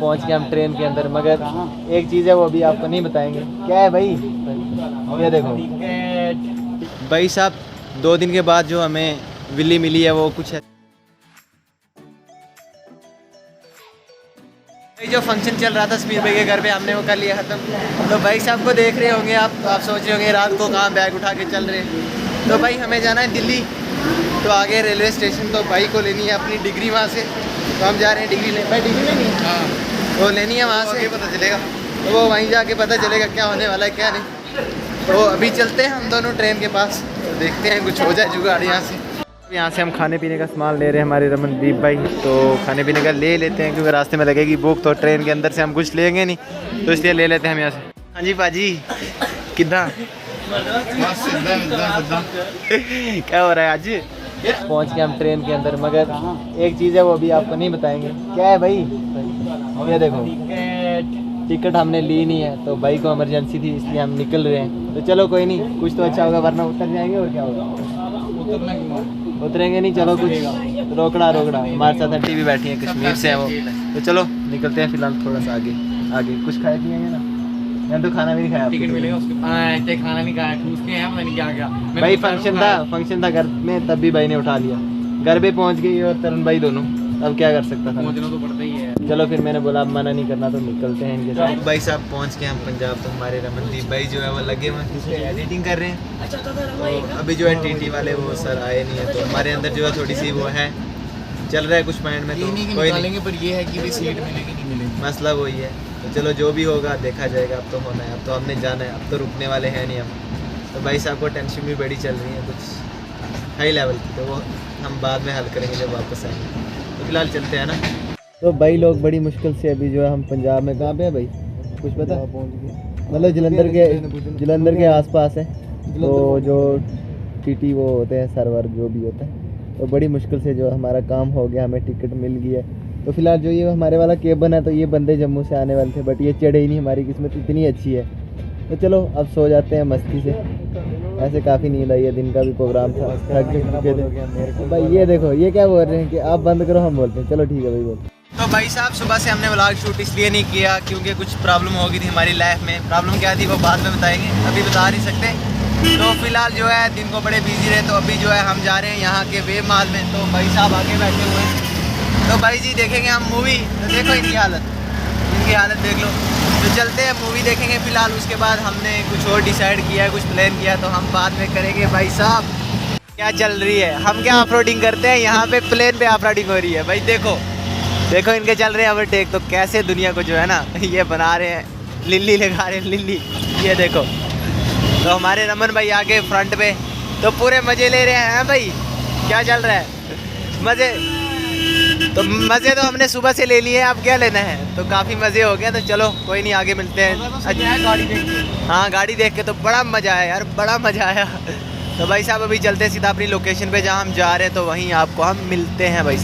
पहुंच गए हम ट्रेन के अंदर, मगर एक चीज़ है वो अभी आपको नहीं बताएंगे। क्या है भाई? ये देखो भाई साहब, 2 दिन के बाद जो हमें विल्ली मिली है वो कुछ है। जो फंक्शन चल रहा था समीर भाई के घर पे, हमने वो कर लिया ख़त्म। तो भाई साहब को देख रहे होंगे आप सोच रहे होंगे रात को कहाँ बैग उठा के चल रहे हैं। तो भाई हमें जाना है दिल्ली, तो आगे रेलवे स्टेशन, तो भाई को लेनी है अपनी डिग्री वहाँ से। तो हम जा रहे हैं डिग्री ले, भाई डिग्री लेनी है, हाँ वो लेनी है वहाँ से, पता चलेगा। तो वो वहीं जाके पता चलेगा क्या होने वाला है क्या नहीं। तो अभी चलते हैं हम दोनों ट्रेन के पास, तो देखते हैं कुछ हो जाए जुगाड़ यहाँ से। यहाँ से हम खाने पीने का सामान ले रहे हैं हमारे रमनदीप भाई, तो खाने पीने का ले लेते हैं क्योंकि रास्ते में लगेगी भूख, तो ट्रेन के अंदर से हम कुछ लेंगे नहीं, तो इसलिए ले लेते हैं हम यहाँ से। हाँ जी पाजी, कितना क्या हो रहा है आज? पहुँच गए हम ट्रेन के अंदर, मगर एक चीज़ है वो अभी आपको नहीं बताएंगे। क्या है भाई? ये देखो टिकट हमने ली नहीं है, तो भाई को इमरजेंसी थी इसलिए हम निकल रहे हैं। तो चलो कोई नहीं, कुछ तो अच्छा होगा, वरना उतर जाएंगे और क्या होगा, उतरेंगे नहीं। चलो कुछ रोकड़ा हमारे साथ आंटी भी बैठी है, कश्मीर से है वो। तो चलो निकलते हैं फिलहाल थोड़ा सा आगे कुछ खाए पिएंगे ना, मैंने तो खाना भी नहीं खाया। टिकट मिलेगा उसके, खाना नहीं खाया, ठूस के हैं, पता नहीं क्या भाई। फंक्शन था घर में, तब भी भाई ने उठा लिया। घर पे पहुंच गई और तरुण भाई दोनों, अब क्या कर सकता था, पहुंचना तो पड़ता ही है। चलो फिर मैंने बोला अब मना नहीं करना, तो निकलते हैं इनके साथ। भाई साहब पहुंच गए हम पंजाब, तो हमारे रमनदीप भाई जो है वो लगे हुए एडिटिंग कर रहे हैं। तो अभी जो है टीटी वाले वो सर आए नहीं है, तो हमारे अंदर जो है थोड़ी सी वो है, चल रहा है कुछ माइंड में, तो कोई नहीं, पर ये है कि सीट मिलेगी नहीं मिलेगी, मसला वही है। तो चलो जो भी होगा देखा जाएगा, अब तो होना है, अब तो हमने जाना है, अब तो रुकने वाले हैं नहीं हम। तो भाई साहब को टेंशन भी बड़ी चल रही है कुछ हाई लेवल की, तो वो हम बाद में हल करेंगे जब वापस आएंगे। तो फिलहाल चलते हैं ना। तो भाई लोग बड़ी मुश्किल से अभी जो है हम पंजाब में, कहाँ पे है भाई कुछ पता? मतलब जलंधर के आसपास है। तो जो टीटी वो होते हैं सर्वर जो भी होता है, तो बड़ी मुश्किल से जो हमारा काम हो गया, हमें टिकट मिल गई है। तो फिलहाल जो ये हमारे वाला केबन है, तो ये बंदे जम्मू से आने वाले थे, बट ये चढ़े ही नहीं, हमारी किस्मत इतनी अच्छी है। तो चलो अब सो जाते हैं मस्ती से, ऐसे काफ़ी नींद आई है, दिन का भी प्रोग्राम था, थक चुके थे। तो भाई ये देखो ये क्या बोल रहे हैं कि आप बंद करो, हम बोलते हैं चलो ठीक है भाई बोल। तो भाई साहब सुबह से हमने व्लॉग शूट इसलिए नहीं किया क्योंकि कुछ प्रॉब्लम हो गई थी हमारी लाइफ में। प्रॉब्लम क्या थी वो बाद में बताएंगे, अभी बता नहीं सकते। तो फिलहाल जो है दिन को बड़े बिजी रहे, तो अभी जो है हम जा रहे हैं यहाँ के वेब मॉल में। तो भाई साहब आगे बैठे हुए हैं, तो भाई जी देखेंगे हम मूवी। तो देखो इनकी हालत देख लो। तो चलते हैं मूवी देखेंगे फिलहाल, उसके बाद हमने कुछ और डिसाइड किया है, कुछ प्लान किया, तो हम बाद में करेंगे। भाई साहब क्या चल रही है, हम क्या ऑफरोडिंग करते हैं यहाँ पे, प्लेन पे ऑफरोडिंग हो रही है। भाई देखो इनके चल रहे हैं ओवरटेक, तो कैसे दुनिया को जो है ना ये बना रहे हैं, लिल्ली लगा रहे हैं लिल्ली, ये देखो। तो हमारे रमन भाई आगे फ्रंट पे, तो पूरे मज़े ले रहे हैं भाई। क्या चल रहा है? मज़े तो हमने सुबह से ले लिए, अब क्या लेना है। तो काफ़ी मज़े हो गए, तो चलो कोई नहीं आगे मिलते हैं। गाड़ी देख के, हाँ गाड़ी देख के तो बड़ा मज़ा आया यार, बड़ा मज़ा आया। तो भाई साहब अभी चलते हैं सीधा अपनी लोकेशन पे जहाँ हम जा रहे हैं, तो वहीं आपको हम मिलते हैं। भाई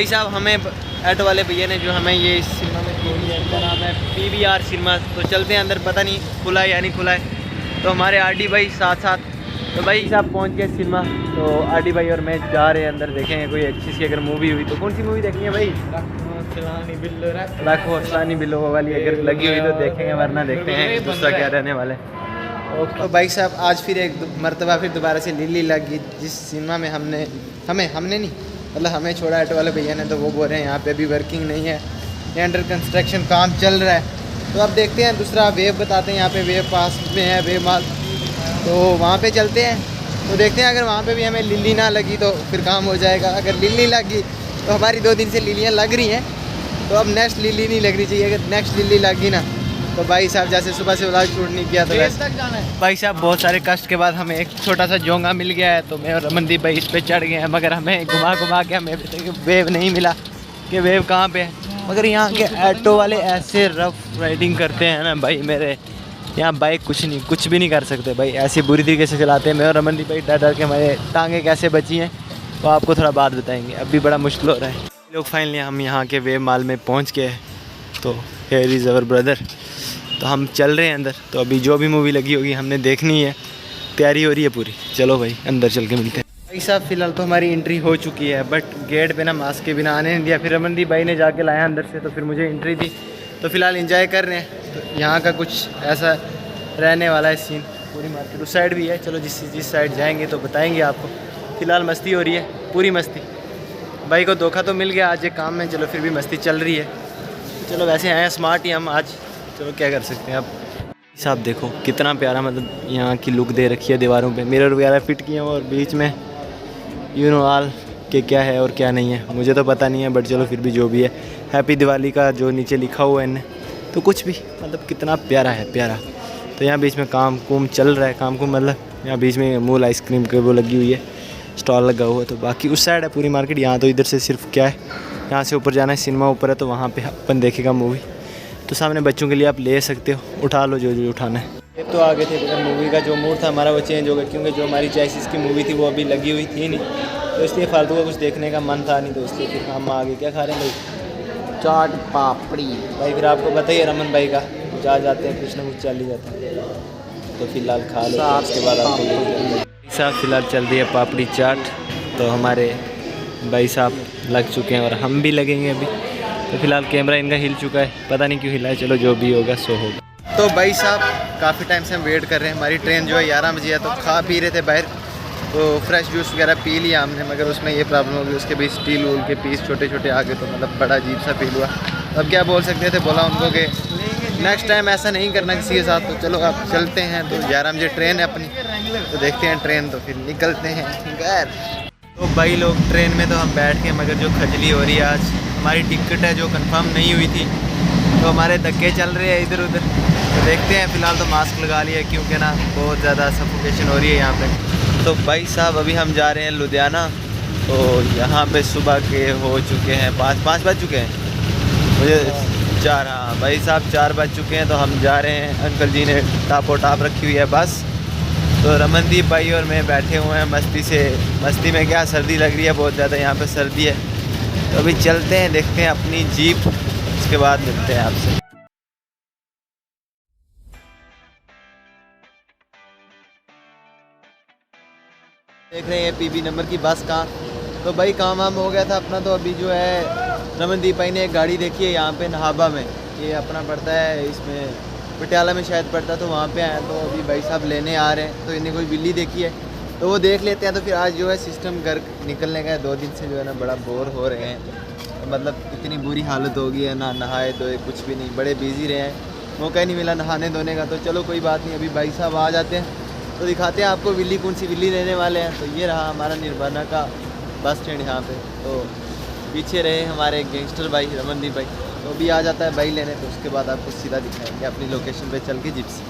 साहब हमें ऑटो वाले भैया ने जो हमें ये सिनेमा में छोड़ दिया, इसका नाम है PVR सिनेमा। तो चलते हैं अंदर, पता नहीं खुला है या नहीं खुला है। तो हमारे RD भाई साथ। तो भाई साहब पहुंच गए सिनेमा, तो RD भाई और मैं जा रहे हैं अंदर, देखेंगे कोई अच्छी सी अगर मूवी हुई तो। कौन सी मूवी देखनी है भाई? लाखों बिल्लो वाली अगर लगी हुई तो देखेंगे, वरना देखते हैं दूसरा क्या रहने वाला है। तो भाई साहब आज फिर एक मरतबा फिर दोबारा से लिल्ली लगी, जिस सिनेमा में हमने नहीं मतलब हमें छोड़ा ऑटो वाले भैया ने। तो वो बोल रहे हैं यहाँ पे अभी वर्किंग नहीं है, ये अंडर कंस्ट्रक्शन काम चल रहा है। तो अब देखते हैं दूसरा वेव बताते हैं, यहाँ पे वेव पास में है वेव मॉल, तो वहाँ पे चलते हैं। तो देखते हैं अगर वहाँ पे भी हमें लिल्ली ना लगी तो फिर काम हो जाएगा। अगर लिल्ली लगी तो हमारी 2 दिन से लिल्लियाँ लग रही हैं, तो अब नेक्स्ट लिल्ली नहीं लगनी चाहिए। अगर नेक्स्ट लिल्ली लगी ना तो भाई साहब जैसे सुबह से व्लॉग शूट नहीं किया तो तक जाना है। भाई साहब बहुत सारे कष्ट के बाद हमें एक छोटा सा जोंगा मिल गया है, तो मैं और रमनदीप भाई इस पे चढ़ गए हैं, मगर हमें घुमा के हमें वेव नहीं मिला कि वेव कहाँ पे है। मगर यहाँ के ऑटो वाले ऐसे रफ राइडिंग करते हैं ना भाई, मेरे यहाँ बाइक कुछ भी नहीं कर सकते भाई, ऐसी बुरी तरीके से चलाते हैं। मैं और रमनदीप भाई डर के हमारे टांगे कैसे बची हैं वो आपको थोड़ा बाद बताएंगे, अभी बड़ा मुश्किल हो रहा है। लोग फाइनली हम यहाँ के वेव मॉल में पहुँच गए, तो हियर इज़ अवर ब्रदर। तो हम चल रहे हैं अंदर, तो अभी जो भी मूवी लगी होगी हमने देखनी है, तैयारी हो रही है पूरी। चलो भाई अंदर चल के मिलते हैं। भाई साहब फ़िलहाल तो हमारी एंट्री हो चुकी है, बट गेट पे ना मास्क के बिना आने नहीं दिया। फिर रमनदीप भाई ने जाके लाया अंदर से, तो फिर मुझे एंट्री दी। तो फ़िलहाल एंजॉय कर रहे हैं। तो यहाँ का कुछ ऐसा रहने वाला है सीन। पूरी मार्केट उस साइड भी है, चलो जिस साइड जाएंगे तो बताएंगे आपको। फ़िलहाल मस्ती हो रही है, पूरी मस्ती। भाई को धोखा तो मिल गया आज एक काम में, चलो फिर भी मस्ती चल रही है। चलो वैसे आए हैं स्मार्ट ही हम आज, चलो क्या कर सकते हैं अब। साहब देखो कितना प्यारा, मतलब यहाँ की लुक दे रखी है। दीवारों पे मिरर वगैरह फिट किए हैं और बीच में यू नो ऑल के क्या है और क्या नहीं है मुझे तो पता नहीं है, बट चलो फिर भी जो भी है। हैप्पी दिवाली का जो नीचे लिखा हुआ है इनने, तो कुछ भी मतलब कितना प्यारा है, प्यारा। तो यहाँ बीच में काम कुम चल रहा है, काम कुम मतलब यहाँ बीच में मूल आइसक्रीम के वो लगी हुई है, स्टॉल लगा हुआ है। तो बाकी उस साइड है पूरी मार्केट। यहाँ तो इधर से सिर्फ क्या है, यहाँ से ऊपर जाना है, सिनेमा ऊपर है, तो वहाँ पे अपन देखेगा मूवी। तो सामने बच्चों के लिए आप ले सकते हो, उठा लो जो जो उठाना है। ये तो आगे थे, मूवी का जो मूड था हमारा वो चेंज हो गया, क्योंकि जो हमारी चॉइसेस की मूवी थी वो अभी लगी हुई थी नहीं, तो इसलिए फालतू का कुछ देखने का मन था नहीं, तो इसलिए फिर हम आगे क्या खा रहे हैं भाई, चाट पापड़ी। भाई फिर आपको बताइए रमन भाई का जा जाते हैं कुछ ना कुछ चल ही जाता है, तो फिलहाल खा लो, उसके बाद आपको साहब फिलहाल चल रही है पापड़ी चाट। तो हमारे भाई साहब लग चुके हैं और हम भी लगेंगे अभी। तो फिलहाल कैमरा इनका हिल चुका है, पता नहीं क्यों हिला है, चलो जो भी होगा सो होगा। तो भाई साहब काफ़ी टाइम से हम वेट कर रहे हैं, हमारी ट्रेन जो है 11 बजे है, तो खा पी रहे थे बाहर, तो फ्रेश जूस वगैरह पी लिया हमने, मगर उसमें ये प्रॉब्लम हो गई, उसके बीच स्टील वूल के पीस छोटे छोटे आ गए, तो मतलब बड़ा अजीब सा फील हुआ। अब क्या बोल सकते थे, बोला उनको कि नेक्स्ट टाइम ऐसा नहीं करना किसी के साथ। तो चलो अब चलते हैं, तो 11 बजे ट्रेन है अपनी, तो देखते हैं ट्रेन, तो फिर निकलते हैं घर। तो भाई लोग ट्रेन में तो हम बैठ के, मगर जो खजली हो रही है आज, हमारी टिकट है जो कंफर्म नहीं हुई थी, तो हमारे धक्के चल रहे हैं इधर उधर। तो देखते हैं, फ़िलहाल तो मास्क लगा लिया क्योंकि ना बहुत ज़्यादा सफोकेशन हो रही है यहाँ पे। तो भाई साहब अभी हम जा रहे हैं लुधियाना, तो यहाँ पे सुबह के हो चुके हैं 5 बज चुके हैं, मुझे 4, हाँ भाई साहब 4 बज चुके हैं। तो हम जा रहे हैं, अंकल जी ने टापो टाप रखी हुई है बस, तो रमनदीप भाई और मैं बैठे हुए हैं मस्ती में क्या, सर्दी लग रही है बहुत ज़्यादा, यहाँ पे सर्दी है। तो अभी चलते हैं, देखते हैं अपनी जीप, उसके बाद मिलते हैं आपसे। देख रहे हैं पीबी नंबर की बस का। तो भाई काम वाम हो गया था अपना, तो अभी जो है रमनदीप भाई ने एक गाड़ी देखी है यहाँ पे नहाबा में, ये अपना पड़ता है इसमें पटियाला में शायद पड़ता, तो वहाँ पे आए, तो अभी भाई साहब लेने आ रहे हैं। तो इन्हें कोई बिल्ली देखी है तो वो देख लेते हैं। तो फिर आज जो है सिस्टम घर निकलने का है, 2 दिन से जो है ना बड़ा बोर हो रहे हैं, तो मतलब इतनी बुरी हालत हो गई है ना, नहाए धोए कुछ भी नहीं, बड़े बिजी रहे हैं, मौका ही नहीं मिला नहाने धोने का। तो चलो कोई बात नहीं, अभी भाई साहब आ जाते हैं तो दिखाते हैं आपको बिल्ली, कौन सी बिल्ली लेने वाले हैं। तो ये रहा हमारा निर्वाणा का बस स्टैंड यहाँ पे, तो पीछे रहे हमारे गैंगस्टर भाई रमनदीप भाई, तो भी आ जाता है भाई लेने, तो उसके बाद आपको सीधा दिखाएंगे अपनी लोकेशन पे चल के जिप्सी।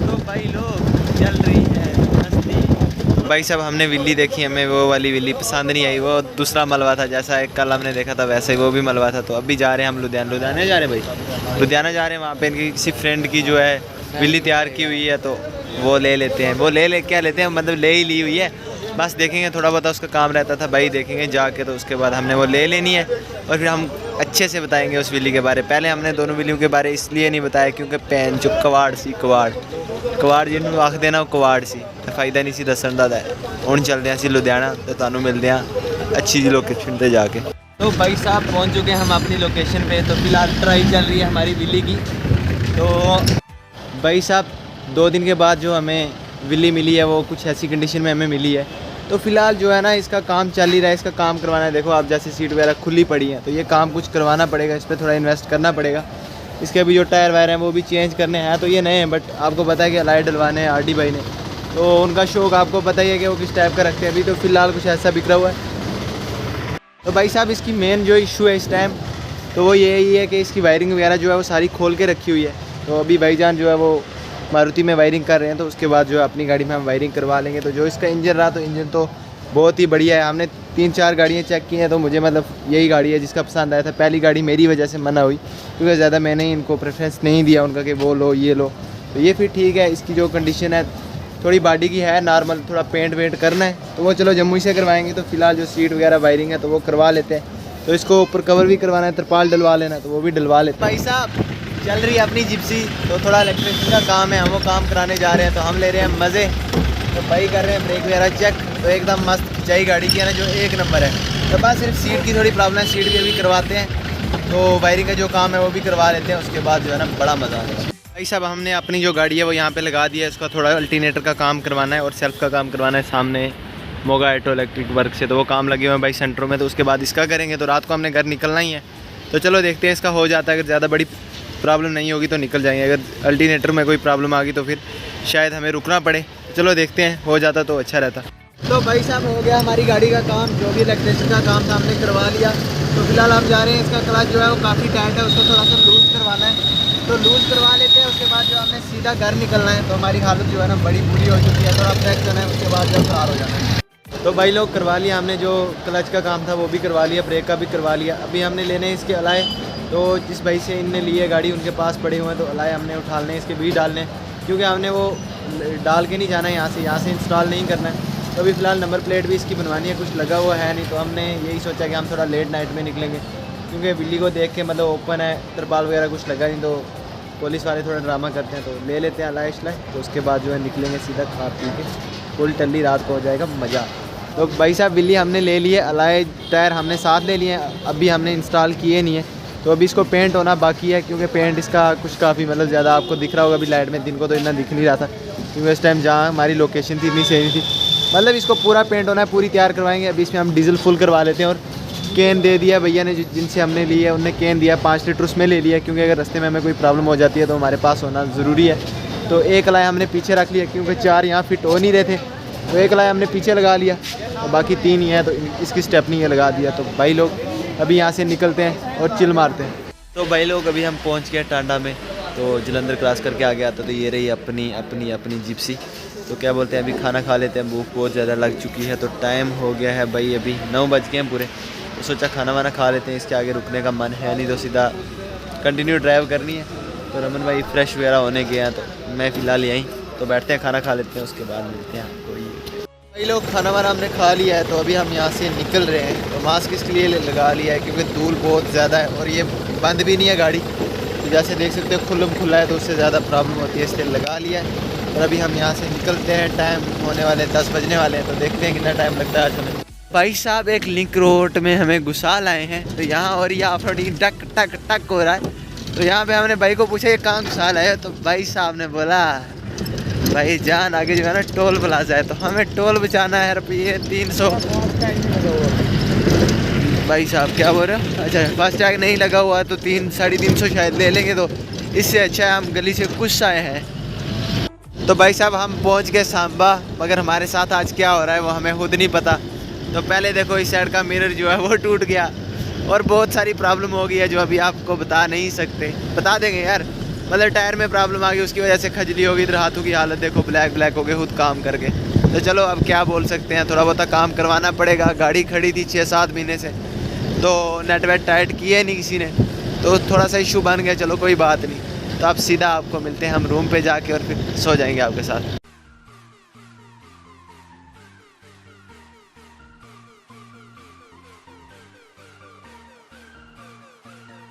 तो भाई लोग चल रही है मस्ती। भाई साहब हमने बिल्ली देखी, हमें वो वाली बिल्ली पसंद नहीं आई, वो दूसरा मलबा था, जैसा एक कल हमने देखा था वैसे वो भी मलबा था। तो अभी जा रहे हैं हम लुधियाना जा रहे हैं भाई, लुधियाना जा रहे हैं, वहाँ पे इनकी किसी फ्रेंड की जो है बिल्ली तैयार की हुई है, तो वो ले लेते हैं, वो ले क्या लेते हैं, मतलब ले ही ली हुई है, बस देखेंगे, थोड़ा बहुत उसका काम रहता था भाई, देखेंगे जाके, तो उसके बाद हमने वो ले लेनी है और फिर हम अच्छे से बताएंगे उस बिल्ली के बारे। पहले हमने दोनों बिल्लियों के बारे इसलिए नहीं बताया क्योंकि पैन जो कवाड़ जिन्होंने आख देना वो कवाड़ सी, तो फायदा नहीं सी दसन दा है। हुण चलते हैं लुधियाना, तो तुहानू मिलते हैं अच्छी जी लोकेशन पे जाके। तो भाई साहब पहुँच चुके हैं हम अपनी लोकेशन पे, तो फिलहाल ट्राई चल रही है हमारी बिल्ली की। तो भाई साहब 2 दिन के बाद जो हमें बिल्ली मिली है वो कुछ ऐसी कंडीशन में हमें मिली है, तो फिलहाल जो है ना इसका काम चल ही रहा है, इसका काम करवाना है। देखो आप जैसे सीट वगैरह खुली पड़ी है, तो ये काम कुछ करवाना पड़ेगा, इस पर थोड़ा इन्वेस्ट करना पड़ेगा। इसके अभी जो टायर वायर हैं वो भी चेंज करने हैं, तो ये नए हैं, बट आपको पता है कि अलाई डलवाने हैं आरडी भाई ने, तो उनका शौक आपको पता ही है कि वो किस टाइप का रखते हैं। अभी तो फिलहाल कुछ ऐसा बिखरा हुआ है। तो भाई साहब इसकी मेन जो इशू है इस टाइम, तो वो यही है कि इसकी वायरिंग वगैरह जो है वो सारी खोल के रखी हुई है। तो अभी भाईजान जो है वो मारुति में वायरिंग कर रहे हैं, तो उसके बाद जो है अपनी गाड़ी में हम वायरिंग करवा लेंगे। तो जो इसका इंजन रहा, तो इंजन तो बहुत ही बढ़िया है, हमने 3-4 गाड़ियाँ चेक की हैं, तो मुझे मतलब यही गाड़ी है जिसका पसंद आया था। पहली गाड़ी मेरी वजह से मना हुई क्योंकि ज़्यादा मैंने इनको प्रेफरेंस नहीं दिया उनका कि वो लो ये लो, तो ये फिर ठीक है। इसकी जो कंडीशन है थोड़ी बॉडी की है नॉर्मल, थोड़ा पेंट वेंट करना है, तो वो चलो जम्मू से करवाएंगे। तो फिलहाल जो सीट वगैरह वायरिंग है तो वो करवा लेते हैं। तो इसको ऊपर कवर भी करवाना है, तरपाल डलवा लेना, तो वो भी डलवा लेते हैं। भाई साहब चल रही है अपनी जिप्सी, तो थोड़ा इलेक्ट्रिशियन का काम है, हम वो काम कराने जा रहे हैं, तो हम ले रहे हैं मज़े। तो भाई कर रहे हैं ब्रेक वगैरह चेक। तो एकदम मस्त खिंचाई गाड़ी की है ना, जो एक नंबर है। तो बस सिर्फ सीट की थोड़ी प्रॉब्लम है, सीट भी अभी करवाते हैं, तो वायरिंग का जो काम है वो भी करवा लेते हैं, उसके बाद जो है ना बड़ा मज़ा आएगा। भाई साहब हमने अपनी जो गाड़ी है वो यहाँ पे लगा दी है, उसका थोड़ा अल्टरनेटर का काम करवाना है और सेल्फ का काम करवाना है सामने मोगा ऑटो इलेक्ट्रिक वर्क से। तो वो काम लगे हुए हैं भाई सेंटरों में, तो उसके बाद इसका करेंगे। तो रात को हमने घर निकलना ही है, तो चलो देखते हैं इसका हो जाता है। अगर ज़्यादा बड़ी प्रॉब्लम नहीं होगी तो निकल जाएंगे, अगर अल्टरनेटर में कोई प्रॉब्लम आ गई तो फिर शायद हमें रुकना पड़े। चलो देखते हैं, हो जाता तो अच्छा रहता। तो भाई साहब हो गया हमारी गाड़ी का काम, जो भी इलेक्ट्रिशियन का काम था हमने करवा लिया। तो फिलहाल हम जा रहे हैं, इसका क्लच जो है वो काफ़ी टाइट है, उसको थोड़ा सा लूज़ करवाना है, तो लूज़ करवा लेते हैं। उसके बाद जो हमने सीधा घर निकलना है। तो हमारी हालत जो है ना बड़ी बुरी हो चुकी है, थोड़ा ब्रेक करना है, उसके बाद जो ख़राब हो जाना है। तो भाई लोग करवा लिया हमने, जो क्लच का काम था वो भी करवा लिया, ब्रेक का भी करवा लिया। अभी हमने लेने हैं इसके अलाए, तो जिस भाई से इनने लिए गाड़ी उनके पास पड़े हुए हैं, तो अलाए हमने उठाने हैं, इसके बीच डालने हैं, क्योंकि हमने वो डाल के नहीं जाना है, यहाँ से इंस्टॉल नहीं करना है। तो अभी फ़िलहाल नंबर प्लेट भी इसकी बनवानी है, कुछ लगा हुआ है नहीं। तो हमने यही सोचा कि हम थोड़ा लेट नाइट में निकलेंगे, क्योंकि बिल्ली को देख के मतलब ओपन है, तरपाल वगैरह कुछ लगा नहीं, तो पुलिस वाले थोड़ा ड्रामा करते हैं। तो ले लेते हैं अलाए शलाए, तो उसके बाद जो है निकलेंगे सीधा खा पी के, फुल टल्ली रात को हो जाएगा मज़ा। तो भाई साहब बिल्ली हमने ले लिए, अलाए टायर हमने साथ ले लिए, अभी हमने इंस्टॉल किए नहीं है। तो अभी इसको पेंट होना बाकी है, क्योंकि पेंट इसका कुछ काफ़ी मतलब ज़्यादा आपको दिख रहा होगा अभी लाइट में, दिन को तो इतना दिख नहीं रहा था, क्योंकि उस टाइम जहाँ हमारी लोकेशन थी इतनी सही थी। मतलब इसको पूरा पेंट होना है, पूरी तैयार करवाएंगे। अभी इसमें हम डीजल फुल करवा लेते हैं, और कैन दे दिया भैया ने, जिनसे हमने ली है उनने कैन दिया 5 लीटर उसमें ले लिया, क्योंकि अगर रास्ते में हमें कोई प्रॉब्लम हो जाती है तो हमारे पास होना ज़रूरी है। तो एक अलाय हमने पीछे रख लिया, क्योंकि 4 यहाँ फिट हो नहीं रहे थे, तो एक अलाय हमने पीछे लगा लिया, तो बाकी 3 ही है, तो इसकी स्टेपनी ये लगा दिया। तो भाई लोग अभी यहाँ से निकलते हैं और चिल मारते हैं। तो भाई लोग अभी हम पहुँच गए टांडा में, तो जलंधर क्रॉस करके आ गया था। तो ये रही अपनी जिप्सी। तो क्या बोलते हैं, अभी खाना खा लेते हैं, भूख बहुत ज़्यादा लग चुकी है। तो टाइम हो गया है भाई, अभी 9 बज गए हैं पूरे। तो सोचा खाना वाना खा लेते हैं, इसके आगे रुकने का मन है नहीं, तो सीधा कंटिन्यू ड्राइव करनी है। तो रमन भाई फ्रेश वगैरह होने गए हैं, तो मैं फ़िलहाल यहीं, तो बैठते हैं खाना खा लेते हैं, उसके बाद मिलते हैं आपको। भाई लोग खाना वाना हमने खा लिया है, तो अभी हम यहाँ से निकल रहे हैं। तो मास्क इसके लिए लगा लिया है, क्योंकि धूल बहुत ज़्यादा है, और ये बंद भी नहीं है गाड़ी, तो जैसे देख सकते हो खुल्लम खुला है, तो उससे ज़्यादा प्रॉब्लम होती है, इसलिए लगा लिया है। और अभी हम यहाँ से निकलते हैं, टाइम होने वाले 10 बजने वाले हैं, तो देखते हैं कितना टाइम लगता है आज हमें। भाई साहब एक लिंक रोड में हमें घुसा लाए हैं, तो यहाँ और ये ऑफ रोडिंग टक टक टक हो रहा है। तो यहाँ पे हमने भाई को पूछा ये कहाँ घुसा लाए, तो भाई साहब ने बोला भाई जान आगे जो है ना टोल प्लाजा है, तो हमें टोल बचाना है रुपये 300। भाई साहब क्या बोल रहे हो? अच्छा फास्ट टैग नहीं लगा हुआ है, तो 300-350 शायद ले लेंगे, तो इससे अच्छा है हम गली से कुछ आए हैं। तो भाई साहब हम पहुंच गए सांबा, मगर हमारे साथ आज क्या हो रहा है वो हमें खुद नहीं पता। तो पहले देखो इस साइड का मिरर जो है वो टूट गया, और बहुत सारी प्रॉब्लम हो गई है जो अभी आपको बता नहीं सकते, बता देंगे यार। मतलब टायर में प्रॉब्लम आ गई, उसकी वजह से खजली हो गई, इधर हाथों की हालत देखो ब्लैक हो गए खुद काम करके। तो चलो अब क्या बोल सकते हैं, थोड़ा बहुत काम करवाना पड़ेगा। गाड़ी खड़ी थी 6-7 महीने से, तो नेट वेट टाइट किए नहीं किसी ने, तो थोड़ा सा इशू बन गया। चलो कोई बात नहीं, तो अब सीधा आपको मिलते हैं हम रूम पे जाके, और फिर सो जाएंगे आपके साथ।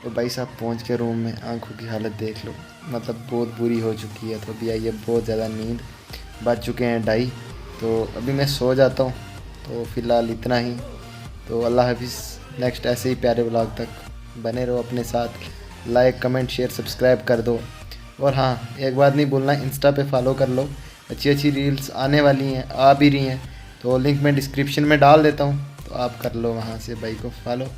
तो भाई साहब पहुंच के रूम में, आंखों की हालत देख लो, मतलब बहुत बुरी हो चुकी है। तो अभी आई है बहुत ज़्यादा नींद, बज चुके हैं 2:30, तो अभी मैं सो जाता हूँ। तो फ़िलहाल इतना ही, तो अल्लाह हाफिज़। नेक्स्ट ऐसे ही प्यारे व्लॉग तक बने रहो अपने साथ, लाइक कमेंट शेयर सब्सक्राइब कर दो। और हाँ एक बात नहीं भूलना, इंस्टा पे फॉलो कर लो, अच्छी रील्स आने वाली हैं, आ भी रही हैं, तो लिंक मैं डिस्क्रिप्शन में डाल देता हूँ, तो आप कर लो वहाँ से भाई को फॉलो।